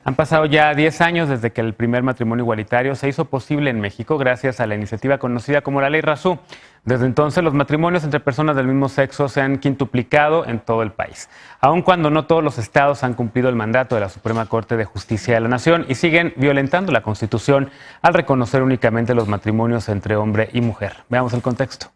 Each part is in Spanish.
Han pasado ya 10 años desde que el primer matrimonio igualitario se hizo posible en México gracias a la iniciativa conocida como la Ley Razú. Desde entonces, los matrimonios entre personas del mismo sexo se han quintuplicado en todo el país, aun cuando no todos los estados han cumplido el mandato de la Suprema Corte de Justicia de la Nación y siguen violentando la Constitución al reconocer únicamente los matrimonios entre hombre y mujer. Veamos el contexto.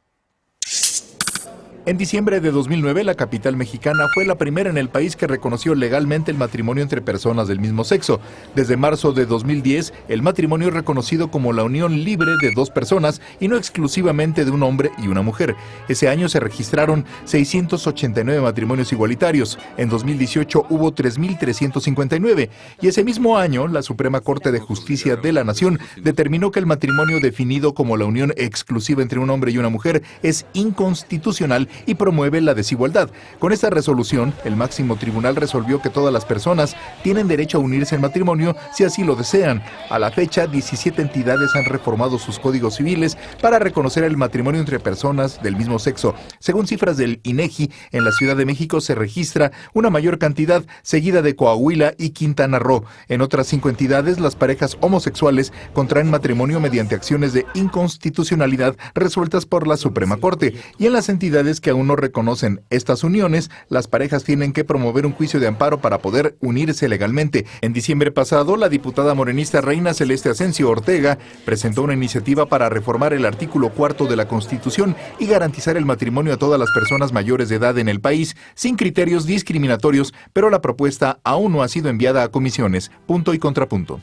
En diciembre de 2009, la capital mexicana fue la primera en el país que reconoció legalmente el matrimonio entre personas del mismo sexo. Desde marzo de 2010, el matrimonio es reconocido como la unión libre de dos personas y no exclusivamente de un hombre y una mujer. Ese año se registraron 689 matrimonios igualitarios. En 2018 hubo 3.359 y ese mismo año la Suprema Corte de Justicia de la Nación determinó que el matrimonio definido como la unión exclusiva entre un hombre y una mujer es inconstitucional y promueve la desigualdad. Con esta resolución, el máximo tribunal resolvió que todas las personas tienen derecho a unirse en matrimonio si así lo desean. A la fecha, 17 entidades han reformado sus códigos civiles para reconocer el matrimonio entre personas del mismo sexo. Según cifras del INEGI, en la Ciudad de México se registra una mayor cantidad, seguida de Coahuila y Quintana Roo. En otras 5 entidades, las parejas homosexuales contraen matrimonio mediante acciones de inconstitucionalidad resueltas por la Suprema Corte. Y en las entidades que aún no reconocen estas uniones, las parejas tienen que promover un juicio de amparo para poder unirse legalmente. En diciembre pasado, la diputada morenista Reina Celeste Asensio Ortega presentó una iniciativa para reformar el artículo 4 de la Constitución y garantizar el matrimonio a todas las personas mayores de edad en el país, sin criterios discriminatorios, pero la propuesta aún no ha sido enviada a comisiones. Punto y contrapunto.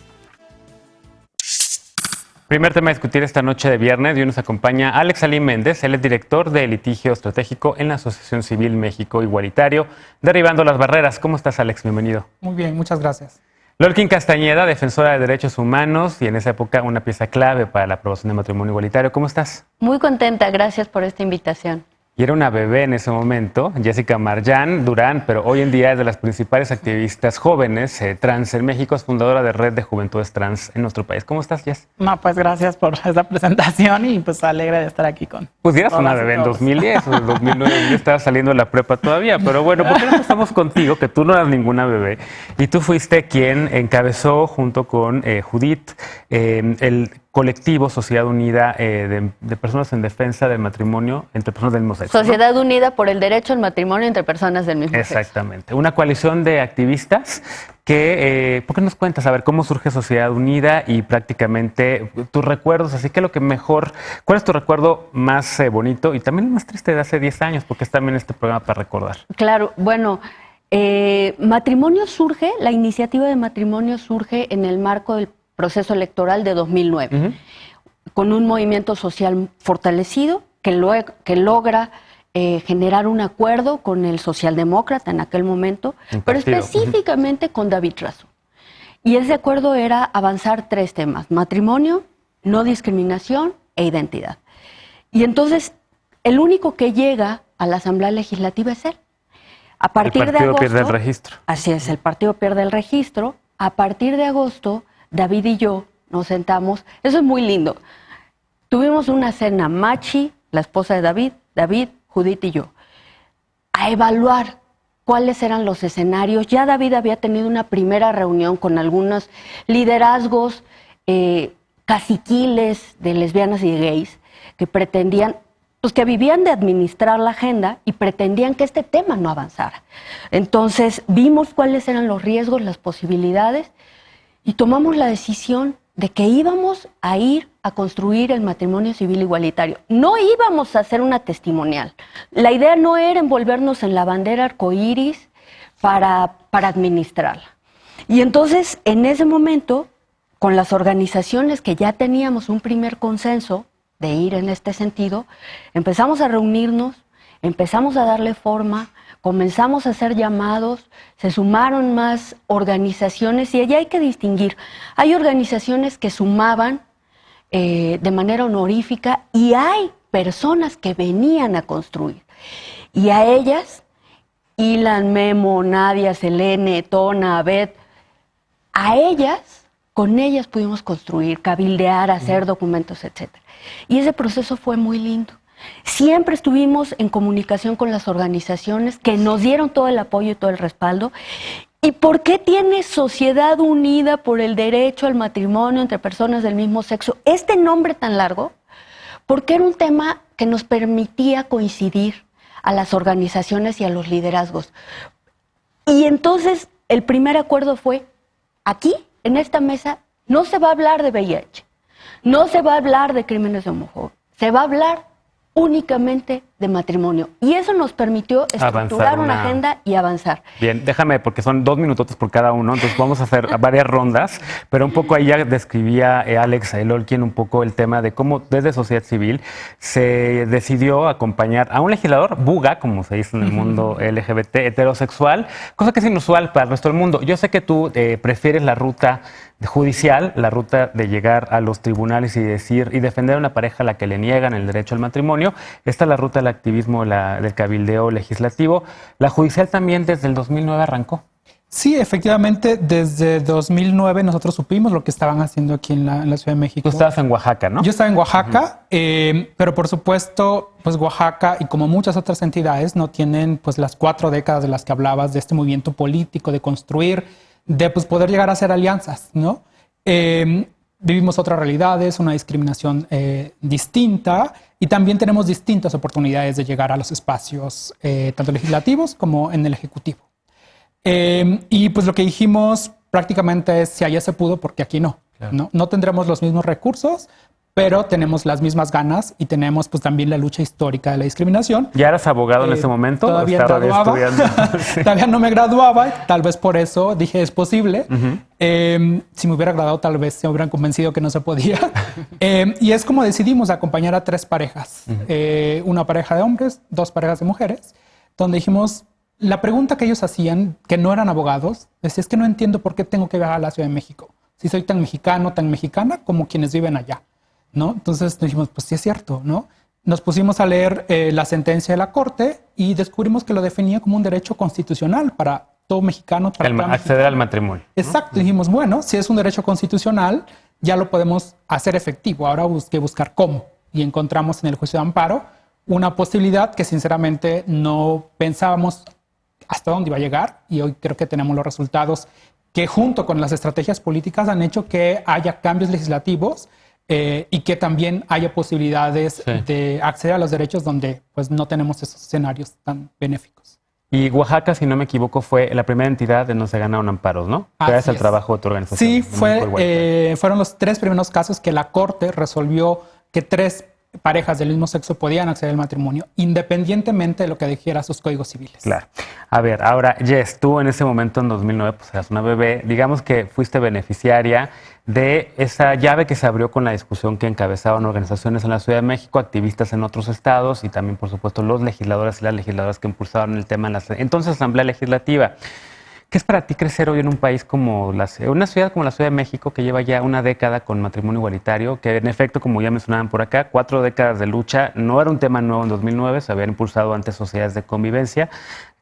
Primer tema a discutir esta noche de viernes y hoy nos acompaña Alex Alí Méndez. Él es director de litigio estratégico en la Asociación Civil México Igualitario, Derribando las Barreras. ¿Cómo estás, Alex? Bienvenido. Muy bien, muchas gracias. Lolkin Castañeda, defensora de derechos humanos y en esa época una pieza clave para la aprobación del matrimonio igualitario. ¿Cómo estás? Muy contenta, gracias por esta invitación. Y era una bebé en ese momento, Jessica Marjan Durán, pero hoy en día es de las principales activistas jóvenes trans en México, es fundadora de Red de Juventudes Trans en nuestro país. ¿Cómo estás, Jess? No, pues gracias por esta presentación y pues alegre de estar aquí con Pues eras una bebé en 2010 o en 2009, yo estaba saliendo de la prepa todavía, pero bueno, ¿por qué no empezamos contigo? Que tú no eras ninguna bebé y tú fuiste quien encabezó junto con Judith el colectivo Sociedad Unida de personas en defensa del matrimonio entre personas del mismo sexo. Sociedad ¿no? Unida por el derecho al matrimonio entre personas del mismo sexo. Exactamente. Una coalición de activistas que, ¿por qué nos cuentas? A ver, ¿cómo surge Sociedad Unida y prácticamente tus recuerdos? Así que lo que mejor, ¿cuál es tu recuerdo más bonito y también más triste de hace 10 años? Porque es también este programa para recordar. Claro, bueno, matrimonio surge, la iniciativa de matrimonio surge en el marco del proceso electoral de 2009, con un movimiento social fortalecido que logra generar un acuerdo con el socialdemócrata en aquel momento, pero específicamente con David Razú. Y ese acuerdo era avanzar 3 temas: matrimonio, no discriminación e identidad. Y entonces, el único que llega a la Asamblea Legislativa es él. A partir el partido de agosto, pierde el registro. Así es, el partido pierde el registro. A partir de agosto, David y yo nos sentamos, eso es muy lindo. Tuvimos una cena, Machi, la esposa de David, Judith y yo, a evaluar cuáles eran los escenarios. Ya David había tenido una primera reunión con algunos liderazgos caciquiles de lesbianas y de gays que pretendían, pues que vivían de administrar la agenda y pretendían que este tema no avanzara. Entonces vimos cuáles eran los riesgos, las posibilidades, y tomamos la decisión de que íbamos a ir a construir el matrimonio civil igualitario. No íbamos a hacer una testimonial. La idea no era envolvernos en la bandera arcoíris para administrarla. Y entonces, en ese momento, con las organizaciones que ya teníamos un primer consenso de ir en este sentido, empezamos a reunirnos, empezamos a darle forma, comenzamos a hacer llamados, se sumaron más organizaciones y allá hay que distinguir. Hay organizaciones que sumaban de manera honorífica y hay personas que venían a construir. Y a ellas, Ilan, Memo, Nadia, Selene, Tona, Abed, con ellas pudimos construir, cabildear, hacer documentos, etc. Y ese proceso fue muy lindo. Siempre estuvimos en comunicación con las organizaciones que nos dieron todo el apoyo y todo el respaldo ¿Y por qué tiene Sociedad Unida por el Derecho al Matrimonio entre Personas del Mismo Sexo este nombre tan largo? Porque era un tema que nos permitía coincidir a las organizaciones y a los liderazgos. Y entonces el primer acuerdo fue, aquí, en esta mesa, no se va a hablar de VIH, no se va a hablar de crímenes de homofobia, se va a hablar únicamente de matrimonio. Y eso nos permitió estructurar una agenda y avanzar. Bien, déjame, porque son 2 minutos por cada uno, entonces vamos a hacer varias rondas, pero un poco ahí ya describía Alex Elolkin un poco el tema de cómo desde sociedad civil se decidió acompañar a un legislador buga, como se dice en el mundo LGBT, heterosexual, cosa que es inusual para el resto del mundo. Yo sé que tú prefieres la ruta judicial, la ruta de llegar a los tribunales y decir y defender a una pareja a la que le niegan el derecho al matrimonio. Esta es la ruta del activismo, del cabildeo legislativo. La judicial también desde el 2009 arrancó. Sí, efectivamente, desde 2009 nosotros supimos lo que estaban haciendo aquí en la Ciudad de México. Tú estabas en Oaxaca, ¿no? Yo estaba en Oaxaca, pero por supuesto, pues Oaxaca y como muchas otras entidades no tienen pues las 4 décadas de las que hablabas de este movimiento político, de construir, de pues, poder llegar a hacer alianzas, ¿no? Vivimos otras realidades, una discriminación distinta y también tenemos distintas oportunidades de llegar a los espacios, tanto legislativos como en el Ejecutivo. Y pues lo que dijimos prácticamente es si allá se pudo, porque aquí no. Claro. No tendremos los mismos recursos, pero tenemos las mismas ganas y tenemos pues también la lucha histórica de la discriminación. ¿Ya eras abogado en ese momento? Todavía graduaba. Sí. Todavía no me graduaba, tal vez por eso dije es posible. Si me hubiera graduado tal vez se hubieran convencido que no se podía. Y es como decidimos acompañar a 3 parejas. Una pareja de hombres, 2 parejas de mujeres, donde dijimos, la pregunta que ellos hacían, que no eran abogados, es que no entiendo por qué tengo que viajar a la Ciudad de México. Si soy tan mexicano, tan mexicana como quienes viven allá. ¿No? Entonces dijimos, pues sí es cierto, ¿no? Nos pusimos a leer la sentencia de la Corte y descubrimos que lo definía como un derecho constitucional para todo mexicano. Para acceder al matrimonio, ¿no? Exacto. Dijimos, bueno, si es un derecho constitucional, ya lo podemos hacer efectivo. Ahora que buscar cómo. Y encontramos en el juicio de amparo una posibilidad que sinceramente no pensábamos hasta dónde iba a llegar. Y hoy creo que tenemos los resultados que junto con las estrategias políticas han hecho que haya cambios legislativos y que también haya posibilidades de acceder a los derechos donde pues, no tenemos esos escenarios tan benéficos. Y Oaxaca, si no me equivoco, fue la primera entidad en donde se ganaron amparos, ¿no? Gracias al trabajo de tu organización. Sí, fueron los 3 primeros casos que la Corte resolvió que 3 parejas del mismo sexo podían acceder al matrimonio, independientemente de lo que dijera sus códigos civiles. Claro. A ver, ahora, Jess, tú en ese momento, en 2009, pues eras una bebé. Digamos que fuiste beneficiaria de esa llave que se abrió con la discusión que encabezaban organizaciones en la Ciudad de México, activistas en otros estados y también, por supuesto, los legisladores y las legisladoras que impulsaron el tema en la entonces Asamblea Legislativa. ¿Qué es para ti crecer hoy en un país como una ciudad como la Ciudad de México que lleva ya una década con matrimonio igualitario, que en efecto, como ya mencionaban por acá, 4 décadas de lucha, no era un tema nuevo en 2009, se habían impulsado antes sociedades de convivencia,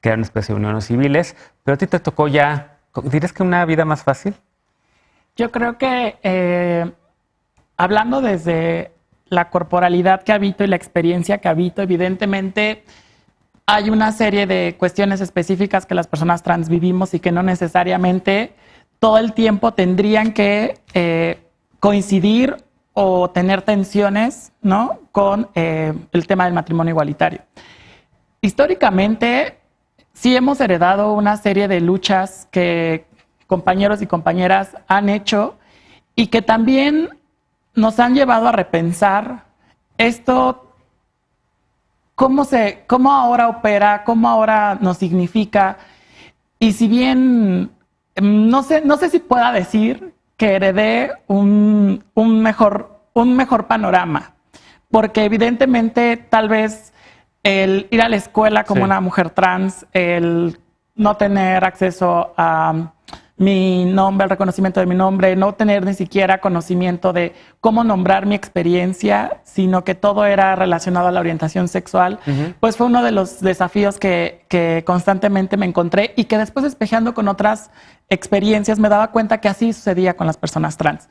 que eran una especie de uniones civiles, pero a ti te tocó ya, ¿dirías que una vida más fácil? Yo creo que hablando desde la corporalidad que habito y la experiencia que habito, evidentemente hay una serie de cuestiones específicas que las personas trans vivimos y que no necesariamente todo el tiempo tendrían que coincidir o tener tensiones, ¿no? Con el tema del matrimonio igualitario. Históricamente, sí hemos heredado una serie de luchas que compañeros y compañeras han hecho y que también nos han llevado a repensar esto. ¿Cómo ahora opera? ¿Cómo ahora nos significa? Y si bien no sé si pueda decir que heredé un mejor panorama, porque evidentemente tal vez el ir a la escuela como una mujer trans, el no tener acceso a mi nombre, el reconocimiento de mi nombre, no tener ni siquiera conocimiento de cómo nombrar mi experiencia, sino que todo era relacionado a la orientación sexual, pues fue uno de los desafíos que constantemente me encontré y que después espejeando con otras experiencias me daba cuenta que así sucedía con las personas trans.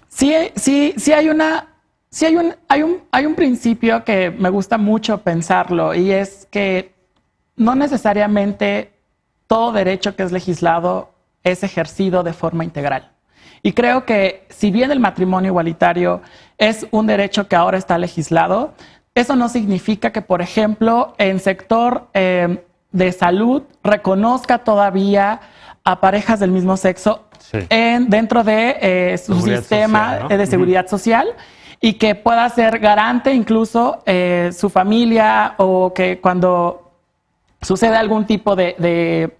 Sí hay un principio que me gusta mucho pensarlo y es que no necesariamente todo derecho que es legislado es ejercido de forma integral. Y creo que si bien el matrimonio igualitario es un derecho que ahora está legislado, eso no significa que, por ejemplo, en sector de salud reconozca todavía a parejas del mismo sexo dentro de su sistema social, ¿no? De seguridad social, y que pueda ser garante incluso su familia, o que cuando sucede algún tipo de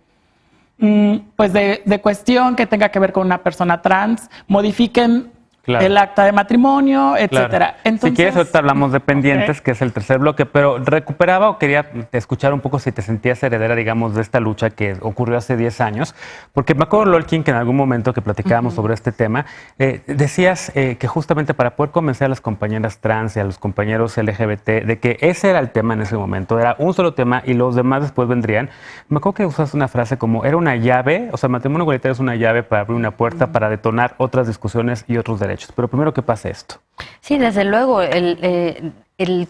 cuestión que tenga que ver con una persona trans, modifiquen el acta de matrimonio, etcétera. Entonces, si quieres, ahorita hablamos de pendientes, que es el tercer bloque, pero recuperaba o quería escuchar un poco si te sentías heredera, digamos, de esta lucha que ocurrió hace 10 años, porque me acuerdo, Lolkin, que en algún momento que platicábamos sobre este tema, decías que justamente para poder convencer a las compañeras trans y a los compañeros LGBT de que ese era el tema en ese momento, era un solo tema y los demás después vendrían. Me acuerdo que usaste una frase como, era una llave, o sea, el matrimonio igualitario es una llave para abrir una puerta, para detonar otras discusiones y otros derechos. Pero primero que pase esto. Sí, desde luego, el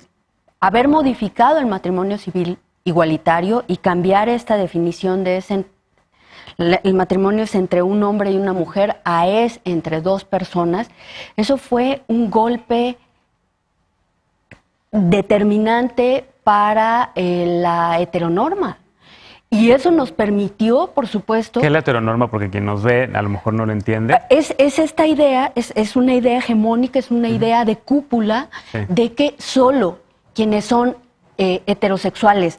haber modificado el matrimonio civil igualitario y cambiar esta definición de el matrimonio es entre un hombre y una mujer a es entre dos personas, eso fue un golpe determinante para la heteronorma. Y eso nos permitió, por supuesto... ¿Qué es la heteronorma? Porque quien nos ve a lo mejor no lo entiende. Es esta idea, es una idea hegemónica, es una idea de cúpula, de que solo quienes son heterosexuales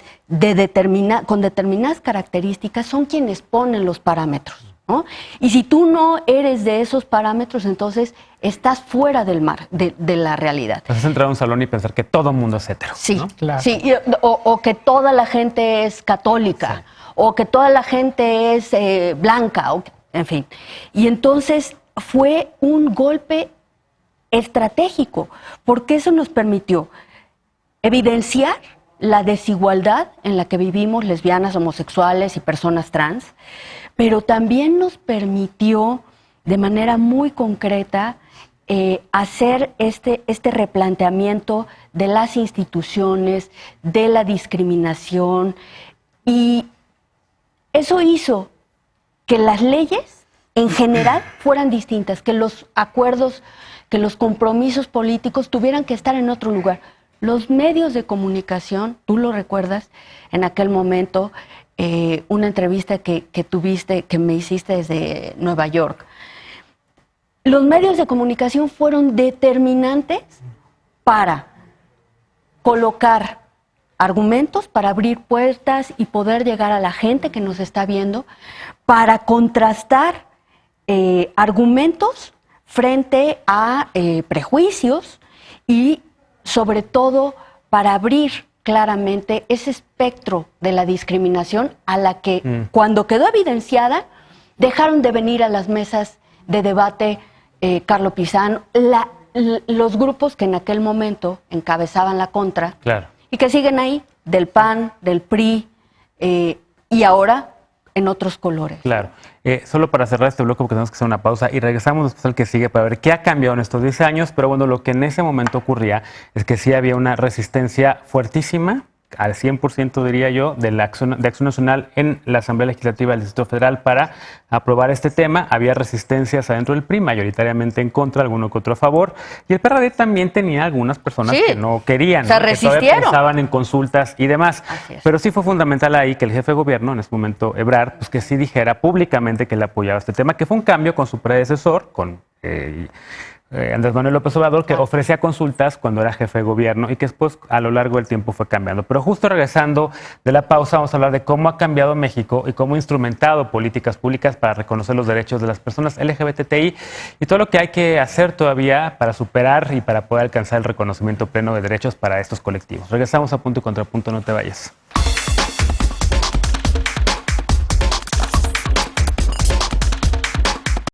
con determinadas características son quienes ponen los parámetros, ¿no? Y si tú no eres de esos parámetros, entonces estás fuera del mar, de la realidad. Has entrado a un salón y pensar que todo el mundo es hetero. Sí, ¿no? Claro. Sí, o que toda la gente es católica, o que toda la gente es blanca, en fin. Y entonces fue un golpe estratégico, porque eso nos permitió evidenciar la desigualdad en la que vivimos lesbianas, homosexuales y personas trans, pero también nos permitió de manera muy concreta hacer este replanteamiento de las instituciones, de la discriminación, y eso hizo que las leyes en general fueran distintas, que los acuerdos, que los compromisos políticos tuvieran que estar en otro lugar. Los medios de comunicación, tú lo recuerdas, en aquel momento, una entrevista que tuviste, que me hiciste desde Nueva York. Los medios de comunicación fueron determinantes para colocar argumentos, para abrir puertas y poder llegar a la gente que nos está viendo, para contrastar argumentos frente a prejuicios y sobre todo para abrir claramente ese espectro de la discriminación a la que cuando quedó evidenciada dejaron de venir a las mesas de debate Carlo Pisán, los grupos que en aquel momento encabezaban la contra, claro, y que siguen ahí, del PAN, del PRI, y ahora en otros colores. Claro. Solo para cerrar este bloque, porque tenemos que hacer una pausa y regresamos después al que sigue para ver qué ha cambiado en estos 10 años, pero bueno, lo que en ese momento ocurría es que sí había una resistencia fuertísima, al 100% diría yo, de Acción Nacional en la Asamblea Legislativa del Distrito Federal para aprobar este tema. Había resistencias adentro del PRI, mayoritariamente en contra, alguno que otro a favor, y el PRD también tenía algunas personas que no querían, se ¿no? Que todavía pensaban en consultas y demás. Pero sí fue fundamental ahí que el jefe de gobierno, en ese momento Ebrard, pues que sí dijera públicamente que le apoyaba este tema, que fue un cambio con su predecesor, con Andrés Manuel López Obrador, que ofrecía consultas cuando era jefe de gobierno y que después a lo largo del tiempo fue cambiando. Pero justo regresando de la pausa vamos a hablar de cómo ha cambiado México y cómo ha instrumentado políticas públicas para reconocer los derechos de las personas LGBTI y todo lo que hay que hacer todavía para superar y para poder alcanzar el reconocimiento pleno de derechos para estos colectivos. Regresamos a Punto y Contrapunto, no te vayas.